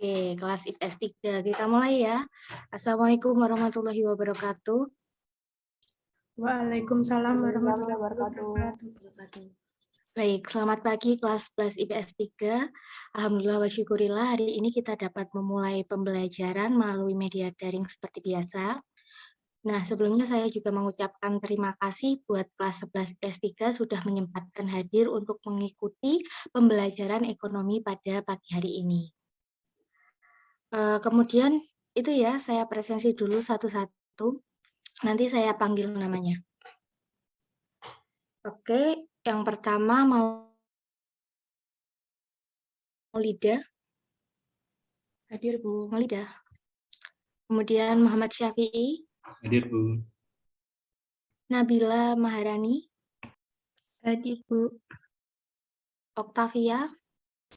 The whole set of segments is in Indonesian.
Oke, kelas IPS 3. Kita mulai ya. Assalamualaikum warahmatullahi wabarakatuh. Waalaikumsalam warahmatullahi wabarakatuh. Baik, selamat pagi kelas IPS 3. Alhamdulillah wa syukurillah hari ini kita dapat memulai pembelajaran melalui media daring seperti biasa. Nah, sebelumnya saya juga mengucapkan terima kasih buat kelas 11 IPS 3 sudah menyempatkan hadir untuk mengikuti pembelajaran ekonomi pada pagi hari ini. Kemudian itu ya, saya presensi dulu satu-satu. Nanti saya panggil namanya. Oke, yang pertama Maulida. Hadir, Bu. Maulida. Kemudian Muhammad Syafi'i. Hadir, Bu. Nabila Maharani. Hadir, Bu. Oktavia.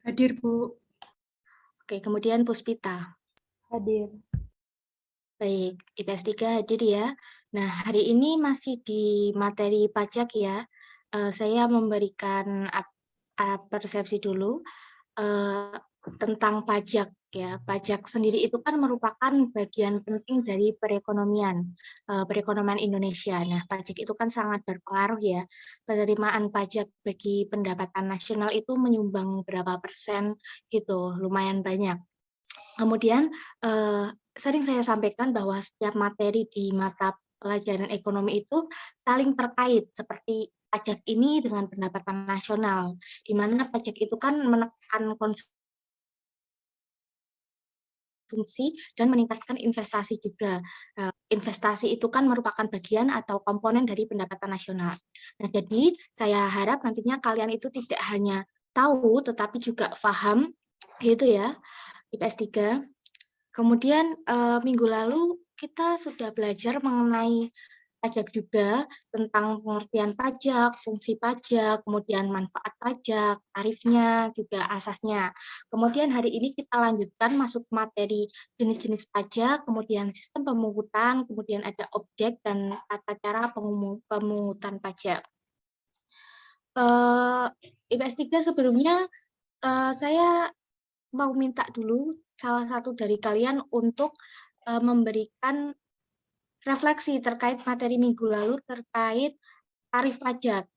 Hadir, Bu. Oke, kemudian Puspita. Hadir. Baik, IPS 3 hadir ya. Nah, hari ini masih di materi pajak ya. Saya memberikan persepsi dulu tentang pajak ya. Pajak sendiri itu kan merupakan bagian penting dari perekonomian Indonesia. Nah, pajak itu kan sangat berpengaruh ya. Penerimaan pajak bagi pendapatan nasional itu menyumbang berapa persen gitu, lumayan banyak. Kemudian sering saya sampaikan bahwa setiap materi di mata pelajaran ekonomi itu saling terkait, seperti pajak ini dengan pendapatan nasional, di mana pajak itu kan menekan konsumsi dan meningkatkan investasi juga. Investasi itu kan merupakan bagian atau komponen dari pendapatan nasional. Nah, jadi saya harap nantinya kalian itu tidak hanya tahu, tetapi juga paham, gitu ya, IPS 3. Kemudian minggu lalu kita sudah belajar mengenai pajak juga, tentang pengertian pajak, fungsi pajak, kemudian manfaat pajak, tarifnya, juga asasnya. Kemudian hari ini kita lanjutkan masuk materi jenis-jenis pajak, kemudian sistem pemungutan, kemudian ada objek dan tata cara pemungutan pajak. IPS 3 sebelumnya saya mau minta dulu salah satu dari kalian untuk memberikan refleksi terkait materi minggu lalu terkait tarif pajak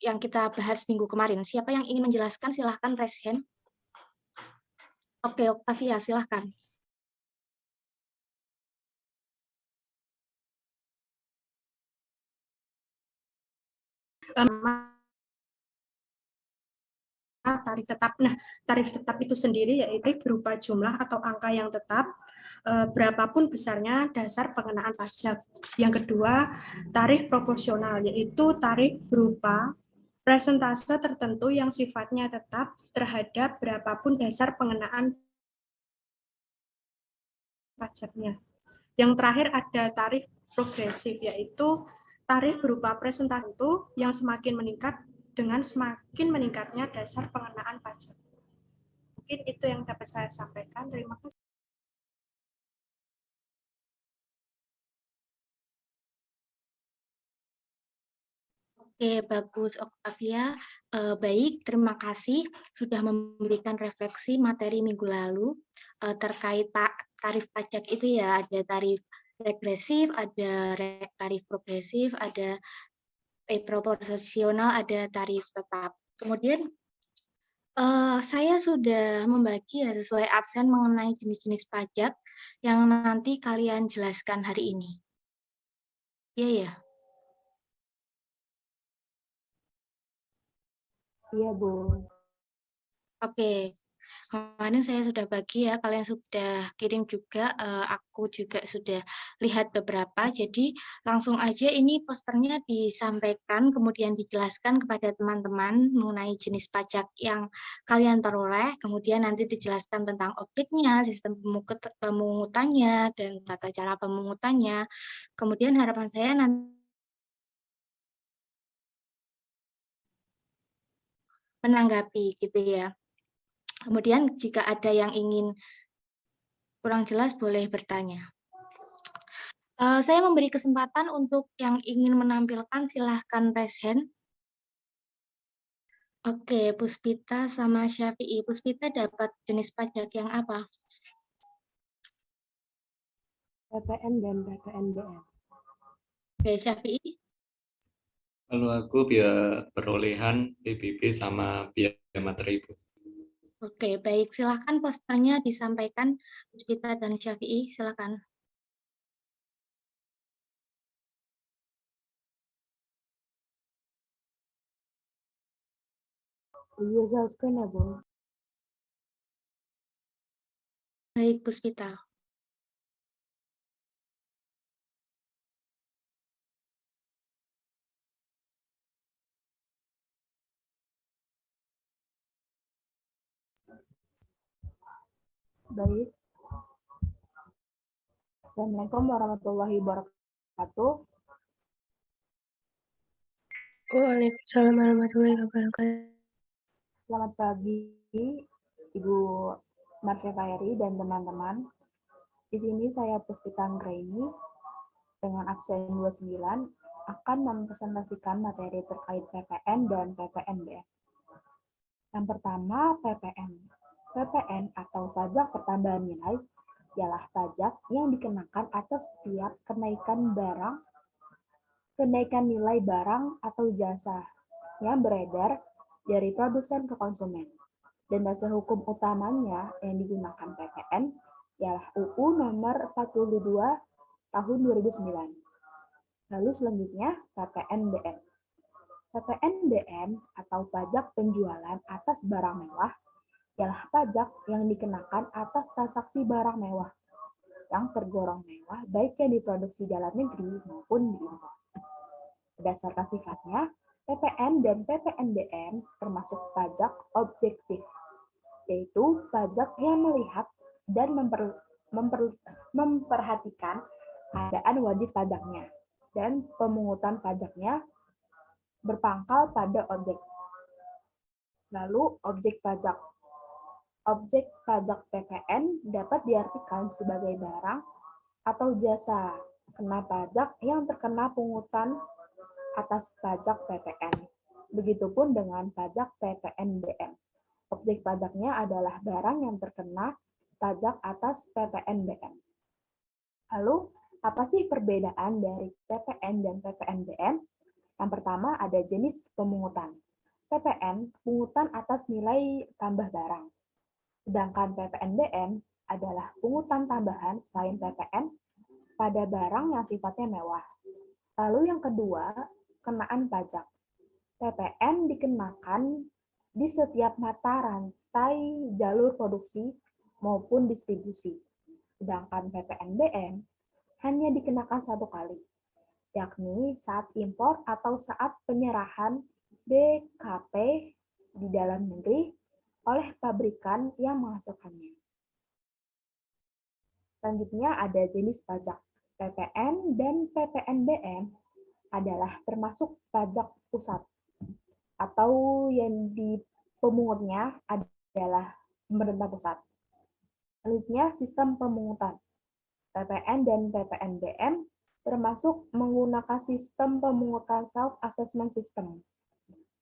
yang kita bahas minggu kemarin. Siapa yang ingin menjelaskan silahkan raise hand. Oke, Oktavia silahkan. Tarif tetap. Nah, tarif tetap itu sendiri yaitu berupa jumlah atau angka yang tetap berapapun besarnya dasar pengenaan pajak. Yang kedua, tarif proporsional yaitu tarif berupa persentase tertentu yang sifatnya tetap terhadap berapapun dasar pengenaan pajaknya. Yang terakhir ada tarif progresif yaitu tarif berupa persentase tertentu yang semakin meningkat dengan semakin meningkatnya dasar pengenaan pajak. Mungkin itu yang dapat saya sampaikan. Terima kasih. Oke, bagus Oktavia. Baik, terima kasih sudah memberikan refleksi materi minggu lalu terkait tarif pajak itu ya, ada tarif regresif, ada tarif progresif, ada proporsional, ada tarif tetap. Kemudian saya sudah membagi ya sesuai absen mengenai jenis-jenis pajak yang nanti kalian jelaskan hari ini. Iya ya? Iya, Bu. Oke. Kemarin saya sudah bagi ya, kalian sudah kirim juga, aku juga sudah lihat beberapa, jadi langsung aja ini posternya disampaikan, kemudian dijelaskan kepada teman-teman mengenai jenis pajak yang kalian peroleh, kemudian nanti dijelaskan tentang objeknya, sistem pemungutannya, dan tata cara pemungutannya. Kemudian harapan saya nanti menanggapi gitu ya. Kemudian jika ada yang ingin kurang jelas boleh bertanya. Saya memberi kesempatan untuk yang ingin menampilkan silahkan raise hand. Oke, Puspita sama Syafi'i. Puspita dapat jenis pajak yang apa? PPN dan PPNBM. Oke, Syafi'i. Kalau aku biaya perolehan PBB sama biaya materi, Bu. Oke, baik. Silakan posternya disampaikan, Puspita dan Syafi'i. Silakan. User screen ya, Bu. Baik, Puspita. Baik. Assalamualaikum warahmatullahi wabarakatuh. Waalaikumsalam warahmatullahi wabarakatuh. Selamat pagi, Ibu Marsha Khairi dan teman-teman. Di sini saya Puspita Anggraini dengan absen 29 akan mempresentasikan materi terkait PPN dan PPNBM. Yang pertama, PPN. PPN atau pajak pertambahan nilai ialah pajak yang dikenakan atas setiap kenaikan nilai barang atau jasa yang beredar dari produsen ke konsumen. Dan dasar hukum utamanya yang digunakan PPN ialah UU nomor 42 tahun 2009. Lalu selanjutnya PPNBM. PPNBM atau pajak penjualan atas barang mewah ialah pajak yang dikenakan atas transaksi barang mewah yang tergolong mewah baik yang diproduksi dalam negeri maupun diimpor. Berdasarkan sifatnya, PPN dan PPNBM termasuk pajak objektif, yaitu pajak yang melihat dan memperhatikan keadaan wajib pajaknya dan pemungutan pajaknya berpangkal pada objek. Lalu objek pajak. Objek pajak PPN dapat diartikan sebagai barang atau jasa kena pajak yang terkena pungutan atas pajak PPN. Begitupun dengan pajak PPNBM. Objek pajaknya adalah barang yang terkena pajak atas PPNBM. Lalu, apa sih perbedaan dari PPN dan PPNBM? Yang pertama ada jenis pemungutan. PPN, pungutan atas nilai tambah barang. Sedangkan PPNBM adalah pungutan tambahan selain PPN pada barang yang sifatnya mewah. Lalu yang kedua, kenaan pajak. PPN dikenakan di setiap mata rantai jalur produksi maupun distribusi. Sedangkan PPNBM hanya dikenakan satu kali, yakni saat impor atau saat penyerahan BKP di dalam negeri oleh pabrikan yang menghasilkannya. Selanjutnya ada jenis pajak. PPN dan PPNBM adalah termasuk pajak pusat atau yang pemungutnya adalah pemerintah pusat. Selanjutnya sistem pemungutan. PPN dan PPNBM termasuk menggunakan sistem pemungutan self-assessment system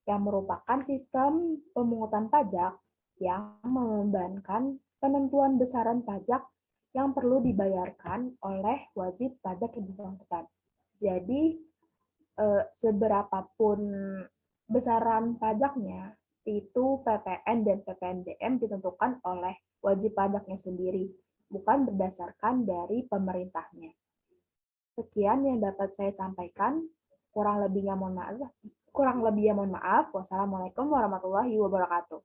yang merupakan sistem pemungutan pajak yang membebankan penentuan besaran pajak yang perlu dibayarkan oleh wajib pajak yang bersangkutan. Jadi, seberapapun besaran pajaknya, itu PPN dan PPNBM ditentukan oleh wajib pajaknya sendiri, bukan berdasarkan dari pemerintahnya. Sekian yang dapat saya sampaikan. Kurang lebihnya mohon maaf. Wassalamualaikum warahmatullahi wabarakatuh.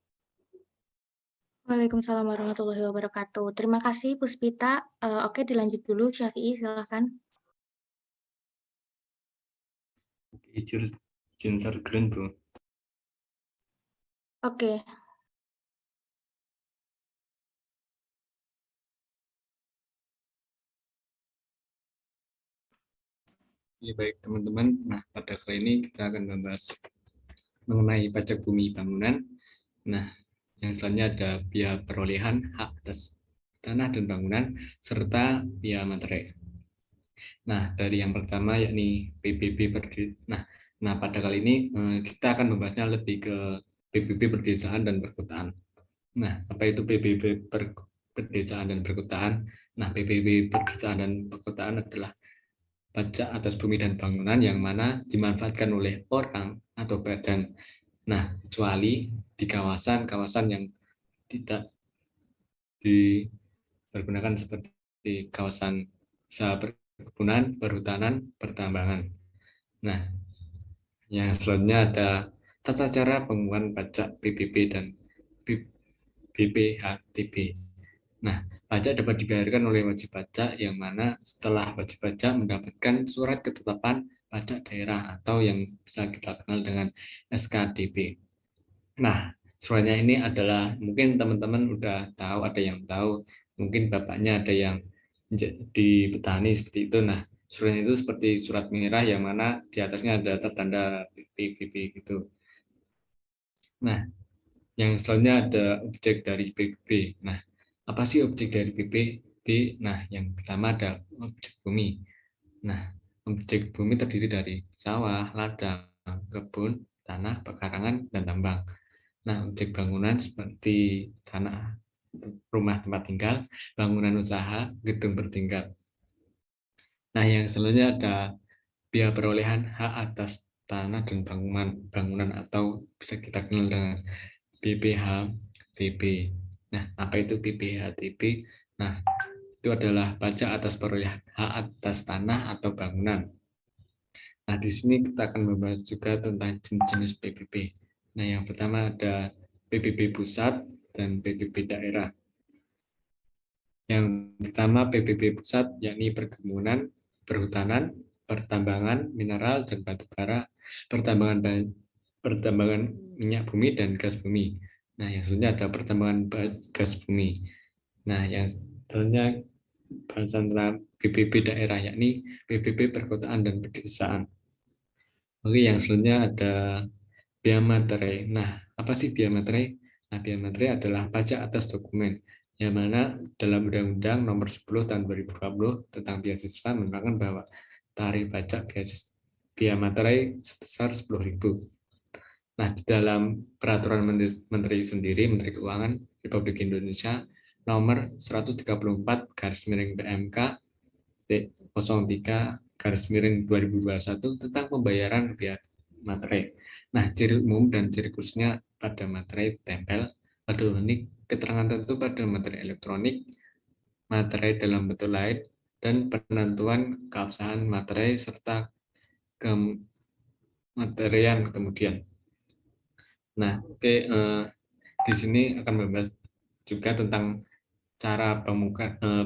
Waalaikumsalam warahmatullahi wabarakatuh. Terima kasih, Puspita. Oke, dilanjut dulu. Syafi'i, silakan. User screen, Bu. Oke. Ya, baik teman-teman. Nah, pada kali ini kita akan membahas mengenai pajak bumi bangunan. Nah, yang selanjutnya ada biaya perolehan hak atas tanah dan bangunan serta biaya materi. Nah, dari yang pertama yakni PBB berdiri. Nah, pada kali ini kita akan membahasnya lebih ke PBB Perdesaan dan Perkotaan. Nah, apa itu PBB Perdesaan dan Perkotaan? Nah, PBB Perdesaan dan Perkotaan adalah pajak atas bumi dan bangunan yang mana dimanfaatkan oleh orang atau badan. Nah, kecuali di kawasan-kawasan yang tidak dipergunakan seperti kawasan usaha perkebunan, perhutanan, pertambangan. Nah, yang selanjutnya ada tata cara pengumuman pajak PBB dan BPHTB. Nah, pajak dapat dibayarkan oleh wajib pajak yang mana setelah wajib pajak mendapatkan surat ketetapan pajak daerah atau yang bisa kita kenal dengan SKDP. Nah, suratnya ini adalah mungkin teman-teman udah tahu, ada yang tahu, mungkin bapaknya ada yang di petani seperti itu. Nah, suratnya itu seperti surat merah yang mana di atasnya ada tertanda PBB gitu. Nah, yang selanjutnya ada objek dari PBB. Nah, apa sih objek dari PBB? Nah, yang pertama ada objek bumi. Nah, objek bumi terdiri dari sawah, ladang, kebun, tanah, pekarangan, dan tambang. Nah, objek bangunan seperti tanah rumah tempat tinggal, bangunan usaha, gedung bertingkat. Nah, yang selanjutnya ada biaya perolehan hak atas tanah dan bangunan atau bisa kita kenal dengan BPHTB. Nah, apa itu BPHTB? Nah, itu adalah pajak atas perolehan hak atas tanah atau bangunan. Nah, di sini kita akan membahas juga tentang jenis-jenis PBB. Nah, yang pertama ada PBB pusat dan PBB daerah. Yang pertama PBB pusat yakni perkebunan, perhutanan, pertambangan mineral dan batu bara, pertambangan minyak bumi dan gas bumi. Nah, yang selanjutnya ada pertambangan gas bumi. Nah, yang selanjutnya bahasan tentang PBB daerah yakni PBB perkotaan dan pedesaan. Oke, yang selanjutnya ada biaya materai. Nah, apa sih biaya materai? Nah, biaya materai adalah pajak atas dokumen, yang mana dalam Undang-Undang Nomor 10 Tahun 2020 tentang beasiswa menerangkan bahwa tarif pajak biaya materai sebesar 10.000. Nah, di dalam Peraturan Menteri sendiri, Menteri Keuangan Republik Indonesia Nomor 134 PMK 03/2021 tentang pembayaran biaya materai. Nah, ciri umum dan ciri khususnya pada materai tempel, pada unik, keterangan tertentu pada materai elektronik, materai dalam bentuk lain, dan penentuan keabsahan materai serta kematerian kemudian. Nah, di sini akan membahas juga tentang cara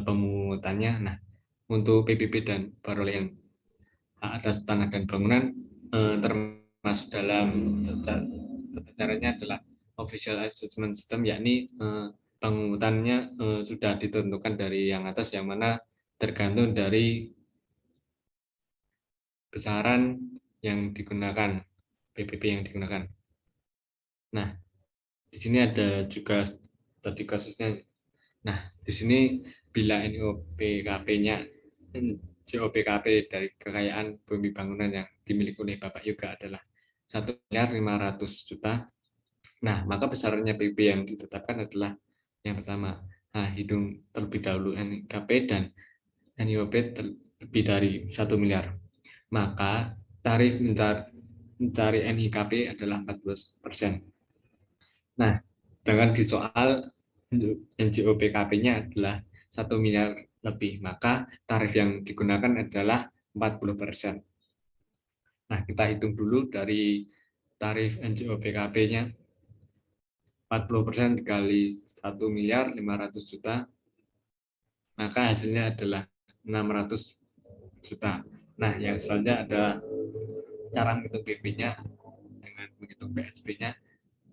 pemungutannya. Nah, untuk PBB dan perolehan hak atas tanah dan bangunan termasuk dalam caranya adalah official assessment system, yakni pengurutannya sudah ditentukan dari yang atas, yang mana tergantung dari besaran yang digunakan, PBB yang digunakan. Nah, di sini ada juga tadi kasusnya. Nah, di sini bila NIOPKP-nya JOPKP dari kekayaan bumi bangunan yang dimiliki oleh Bapak Yoga adalah 1.500.000.000. Nah, maka besarannya PBB yang ditetapkan adalah yang pertama, hitung terlebih dahulu NIKP dan NIOP lebih dari 1 miliar. Maka tarif mencari NIKP adalah 14%. Nah, dengan di soal NJOPKP-nya adalah 1 miliar lebih, maka tarif yang digunakan adalah 40%. Nah, kita hitung dulu dari tarif NJOPKP-nya 40% dikali 1.500.000.000, maka hasilnya adalah 600 juta. Nah, yang selanjutnya adalah cara menghitung PP-nya dengan menghitung PSB-nya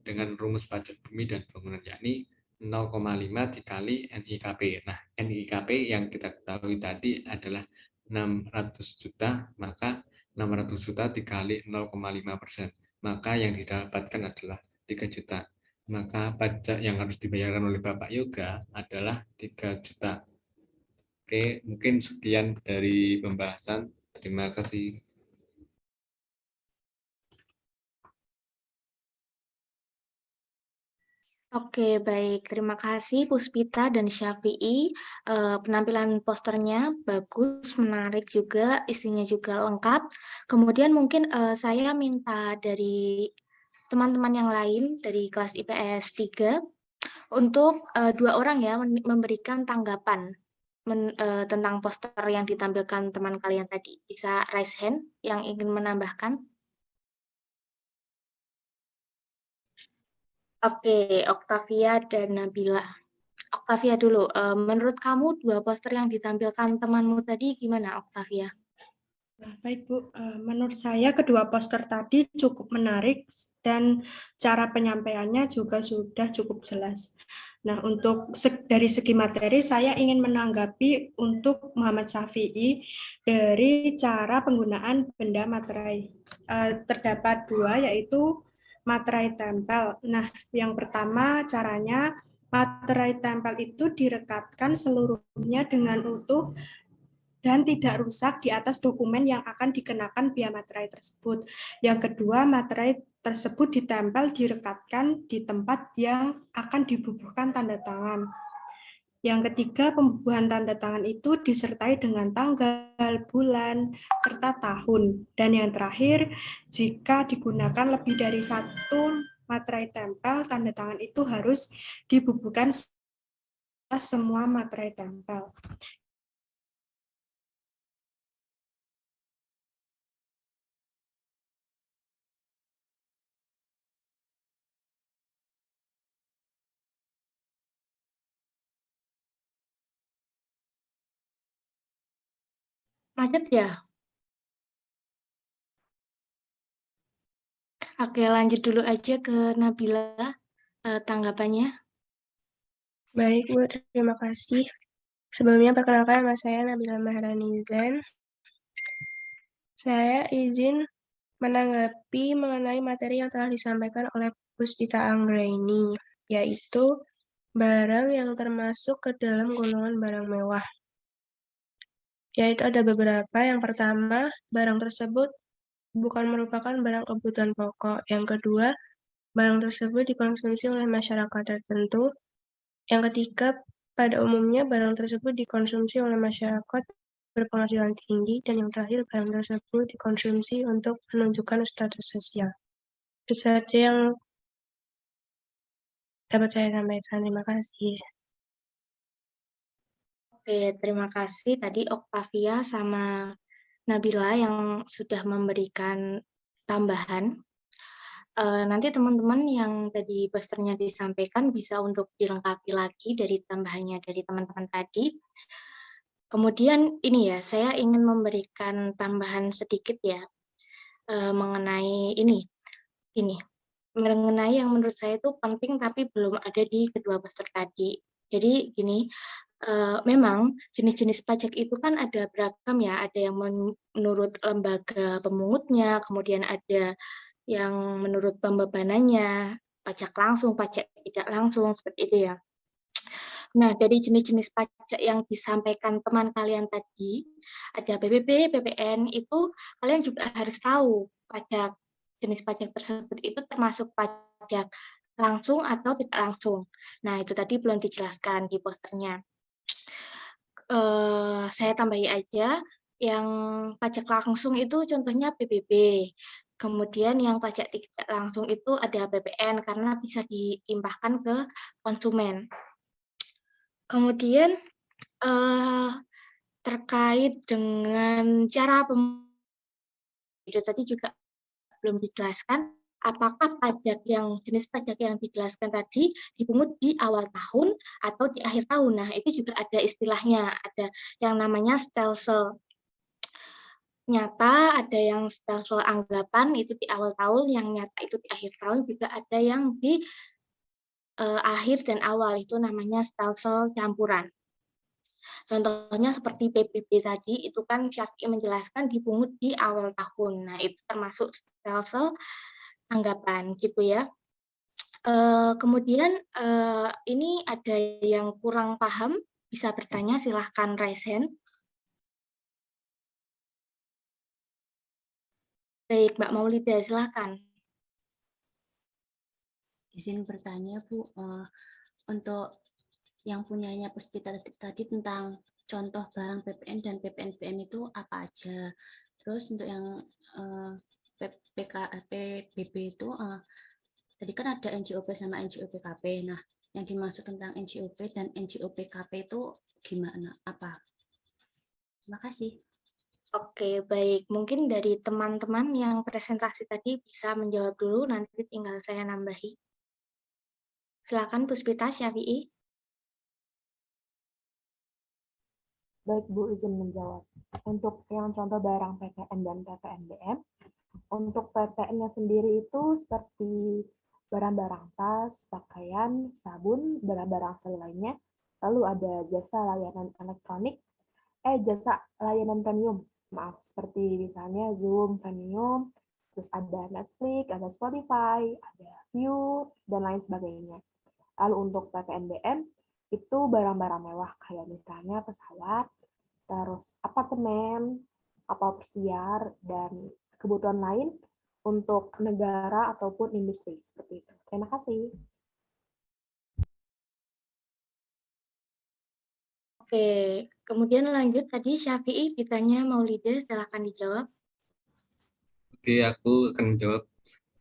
dengan rumus pajak bumi dan bangunan, yakni 0,5 dikali NIKP. Nah, NIKP yang kita ketahui tadi adalah 600 juta, maka 600 juta dikali 0,5%, maka yang didapatkan adalah 3 juta. Maka pajak yang harus dibayarkan oleh Bapak Yoga adalah 3 juta. Oke, mungkin sekian dari pembahasan. Terima kasih. Oke, baik. Terima kasih Puspita dan Syafi'i. Penampilan posternya bagus, menarik juga, isinya juga lengkap. Kemudian mungkin saya minta dari teman-teman yang lain dari kelas IPS 3 untuk 2 orang ya memberikan tanggapan tentang poster yang ditampilkan teman kalian tadi. Bisa raise hand yang ingin menambahkan? Oke, Octavia dan Nabila. Octavia dulu, menurut kamu 2 poster yang ditampilkan temanmu tadi gimana, Octavia? Nah, baik Bu, menurut saya kedua poster tadi cukup menarik dan cara penyampaiannya juga sudah cukup jelas. Nah, untuk dari segi materi saya ingin menanggapi untuk Muhammad Syafi'i dari cara penggunaan benda materai. Terdapat 2 yaitu materai tempel. Nah, yang pertama caranya materai tempel itu direkatkan seluruhnya dengan utuh dan tidak rusak di atas dokumen yang akan dikenakan biaya materai tersebut. Yang kedua, materai tersebut ditempel, direkatkan di tempat yang akan dibubuhkan tanda tangan. Yang ketiga, pembubuhan tanda tangan itu disertai dengan tanggal, bulan, serta tahun. Dan yang terakhir, jika digunakan lebih dari 1 materai tempel, tanda tangan itu harus dibubuhkan semua materai tempel. Macet ya? Oke, lanjut dulu aja ke Nabila tanggapannya. Baik, Bu, terima kasih. Sebelumnya perkenalkan nama saya Nabila Maharani Zan. Saya izin menanggapi mengenai materi yang telah disampaikan oleh Puspita Anggraini, yaitu barang yang termasuk ke dalam golongan barang mewah. Yaitu ada beberapa. Yang pertama, barang tersebut bukan merupakan barang kebutuhan pokok. Yang kedua, barang tersebut dikonsumsi oleh masyarakat tertentu. Yang ketiga, pada umumnya barang tersebut dikonsumsi oleh masyarakat berpenghasilan tinggi. Dan yang terakhir, barang tersebut dikonsumsi untuk menunjukkan status sosial. Itu saja yang dapat saya sampaikan. Terima kasih. Oke, terima kasih tadi Octavia sama Nabila yang sudah memberikan tambahan. Nanti teman-teman yang tadi posternya disampaikan bisa untuk dilengkapi lagi dari tambahannya dari teman-teman tadi. Kemudian ini ya, saya ingin memberikan tambahan sedikit ya mengenai ini mengenai yang menurut saya itu penting tapi belum ada di kedua poster tadi. Jadi gini, memang jenis-jenis pajak itu kan ada beragam ya, ada yang menurut lembaga pemungutnya, kemudian ada yang menurut pembebanannya, pajak langsung, pajak tidak langsung, seperti itu ya. Nah, dari jenis-jenis pajak yang disampaikan teman kalian tadi, ada PPB, PPN, itu kalian juga harus tahu pajak jenis pajak tersebut itu termasuk pajak langsung atau tidak langsung. Nah, itu tadi belum dijelaskan di posternya. Saya tambahi aja, yang pajak langsung itu contohnya PBB. Kemudian yang pajak tidak langsung itu ada PPN karena bisa dilimpahkan ke konsumen. Kemudian terkait dengan cara itu tadi juga belum dijelaskan apakah jenis pajak yang dijelaskan tadi dipungut di awal tahun atau di akhir tahun. Nah, itu juga ada istilahnya, ada yang namanya stelsel nyata, ada yang stelsel anggapan itu di awal tahun, yang nyata itu di akhir tahun, juga ada yang di akhir dan awal, itu namanya stelsel campuran. Contohnya seperti PBB tadi, itu kan Syafi'i menjelaskan dipungut di awal tahun. Nah, itu termasuk stelsel anggapan gitu ya. Kemudian ini ada yang kurang paham, bisa bertanya, silahkan raise hand. Baik, Mbak Maulida, silahkan. izin bertanya Bu, untuk yang punyanya Puspita tadi tentang contoh barang PPN dan PPNBM itu apa aja. Terus untuk yang PBB itu tadi kan ada NJOP sama NJOPKP. Nah, yang dimaksud tentang NJOP dan NJOPKP itu gimana? Apa? Terima kasih. Oke, baik. Mungkin dari teman-teman yang presentasi tadi bisa menjawab dulu, nanti tinggal saya nambahi. Silakan Puspita, Syafi'i. Baik Bu, izin menjawab. Untuk yang contoh barang PPN dan PPNBM, untuk PPN-nya sendiri itu seperti barang-barang tas, pakaian, sabun, barang-barang lainnya. Lalu ada jasa layanan elektronik, jasa layanan premium, maaf, seperti misalnya Zoom Premium, terus ada Netflix, ada Spotify, ada View, dan lain sebagainya. Lalu untuk PPNBM, itu barang-barang mewah, kayak misalnya pesawat, terus apartemen, kapal pesiar, dan kebutuhan lain untuk negara ataupun industri, seperti itu. Terima kasih. Oke, kemudian lanjut tadi Syafi'i ditanya Maulida, silakan dijawab. Oke, aku akan menjawab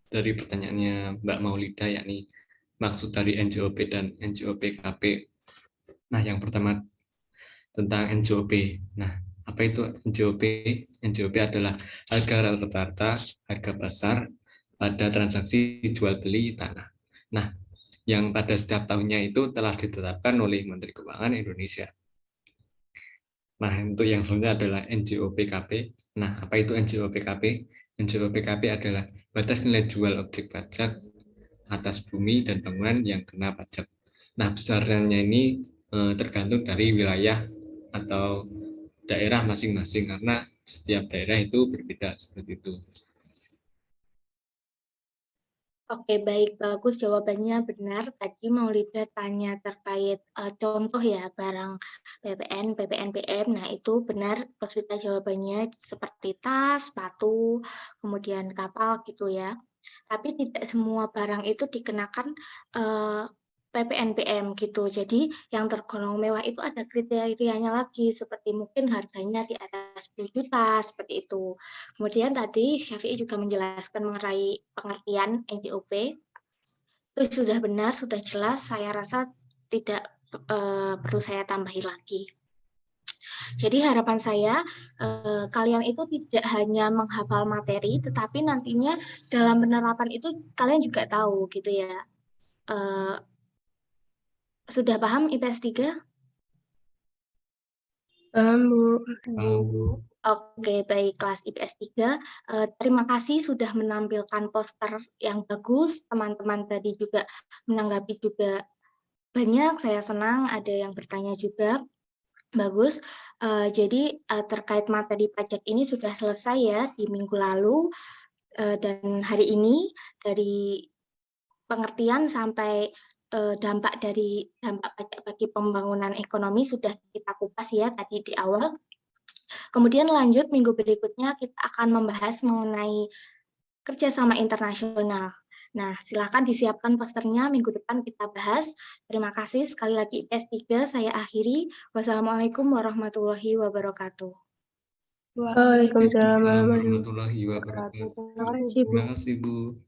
dari pertanyaannya Mbak Maulida, yakni maksud dari NJOP dan NJOPKP. Nah, yang pertama tentang NJOP. Nah, apa itu NJOP? NJOP adalah harga rata-rata, harga pasar pada transaksi jual beli tanah. Nah, yang pada setiap tahunnya itu telah ditetapkan oleh Menteri Keuangan Indonesia. Nah, untuk yang selanjutnya adalah NJOPKP. Nah, apa itu NJOPKP? NJOPKP adalah batas nilai jual objek pajak atas bumi dan bangunan yang kena pajak. Nah, besarannya ini tergantung dari wilayah atau daerah masing-masing, karena setiap daerah itu berbeda, seperti itu. Oke, baik, bagus jawabannya benar. Tadi Maulida tanya terkait contoh ya barang PPN, PPNBM. Nah, itu benar Puspita jawabannya seperti tas, sepatu, kemudian kapal gitu ya. Tapi tidak semua barang itu dikenakan PPNBM gitu. Jadi yang tergolong mewah itu ada kriterianya lagi, seperti mungkin harganya di atas 10 juta, seperti itu. Kemudian tadi Syafi'i juga menjelaskan mengenai pengertian NJOP. Itu sudah benar, sudah jelas, saya rasa tidak perlu saya tambahi lagi. Jadi harapan saya kalian itu tidak hanya menghafal materi, tetapi nantinya dalam penerapan itu kalian juga tahu gitu ya. Sudah paham IPS 3? Bu. Oke, baik kelas IPS 3. Terima kasih sudah menampilkan poster yang bagus. Teman-teman tadi juga menanggapi juga banyak. Saya senang ada yang bertanya juga. Bagus. Jadi terkait materi pajak ini sudah selesai ya di minggu lalu. Dan hari ini dari pengertian sampai dampak pajak bagi pembangunan ekonomi sudah kita kupas ya tadi di awal. Kemudian lanjut minggu berikutnya kita akan membahas mengenai kerjasama internasional. Nah, silakan disiapkan posternya, minggu depan kita bahas. Terima kasih sekali lagi IPS 3, saya akhiri. Wassalamualaikum warahmatullahi wabarakatuh. Waalaikumsalam warahmatullahi warahmatullahi wabarakatuh. wabarakatuh. Terima kasih Bu.